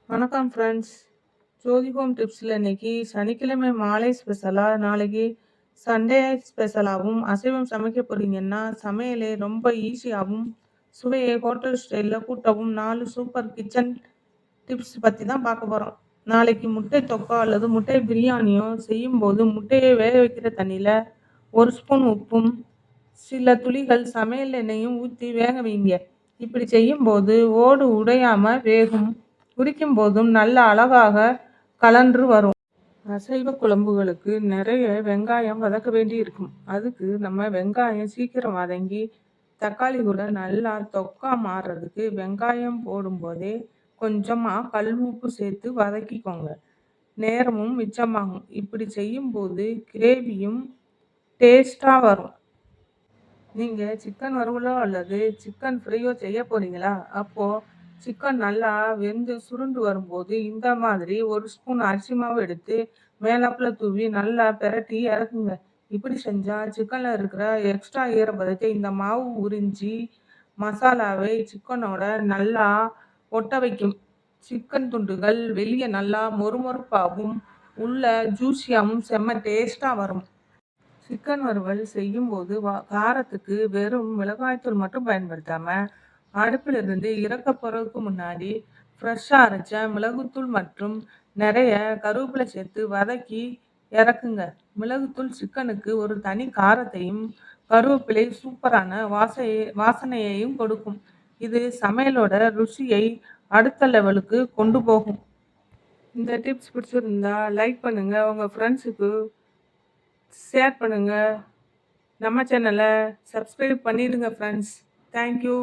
வணக்கம் ஃப்ரெண்ட்ஸ். ஜோதி ஹோம் டிப்ஸில் இன்னைக்கு சனிக்கிழமை மாலை ஸ்பெஷலாக, நாளைக்கு சண்டே ஸ்பெஷலாகவும் அசைவம் சமைக்க போகிறீங்கன்னா சமையலே ரொம்ப ஈஸியாகவும் சுவையை ஹோட்டல் ஸ்டைலில் கூட்டவும் 4 சூப்பர் கிச்சன் டிப்ஸ் பற்றி தான் பார்க்க போகிறோம். நாளைக்கு முட்டை தொக்கா அல்லது முட்டை பிரியாணியோ செய்யும்போது முட்டையை வேக வைக்கிற தண்ணியில் 1 ஸ்பூன் உப்பும் சில துளிகள் சமையல் எண்ணெயும் ஊற்றி வேக வைங்க. இப்படி செய்யும்போது ஓடு உடையாமல் வேகும். குறிக்கும் போதும் நல்ல அழகாக கலன்று வரும். அசைவ குழம்புகளுக்கு நிறைய வெங்காயம் வதக்க வேண்டி இருக்கும். அதுக்கு நம்ம வெங்காயம் சீக்கிரம் வதங்கி தக்காளி கூட நல்லா தொக்கா மாறுறதுக்கு வெங்காயம் போடும்போதே கொஞ்சமாக கல் உப்பு சேர்த்து வதக்கிக்கோங்க. நேரமும் மிச்சமாகும். இப்படி செய்யும்போது கிரேவியும் டேஸ்டாக வரும். நீங்கள் சிக்கன் வறுவலோ அல்லது சிக்கன் ஃப்ரையோ செய்ய போகிறீங்களா? அப்போது சிக்கன் நல்லா வெந்து சுருண்டு வரும்போது இந்த மாதிரி 1 ஸ்பூன் அரிசி மாவு எடுத்து மேலாப்பில் தூவி நல்லா பெரட்டி இறக்குங்க. இப்படி செஞ்சால் சிக்கனில் இருக்கிற எக்ஸ்ட்ரா ஈரப்பதத்தை இந்த மாவு உறிஞ்சி மசாலாவை சிக்கனோட நல்லா ஒட்ட வைக்கும். சிக்கன் துண்டுகள் வெளியே நல்லா மொறுமொறுப்பாகவும் உள்ள ஜூஸியாகவும் செம்ம டேஸ்ட்டாக வரும். சிக்கன் வறுவல் செய்யும்போது காரத்துக்கு வெறும் மிளகாய்த்தூள் மட்டும் பயன்படுத்தாமல் அடுப்பில் இருந்து இறக்க போகிறதுக்கு முன்னாடி ஃப்ரெஷ்ஷாக அரைச்ச மிளகுத்தூள் மற்றும் நிறைய கருவேப்பிலை சேர்த்து வதக்கி இறக்குங்க. மிளகுத்தூள் சிக்கனுக்கு ஒரு தனி காரத்தையும் கருவேப்பிலை சூப்பரான வாசனையையும் கொடுக்கும். இது சமையலோட ருசியை அடுத்த லெவலுக்கு கொண்டு போகும். இந்த டிப்ஸ் பிடிச்சிருந்தா லைக் பண்ணுங்கள், உங்கள் ஃப்ரெண்ட்ஸுக்கு ஷேர் பண்ணுங்கள், நம்ம சேனலை சப்ஸ்கிரைப் பண்ணிடுங்க ஃப்ரெண்ட்ஸ். தேங்க்யூ.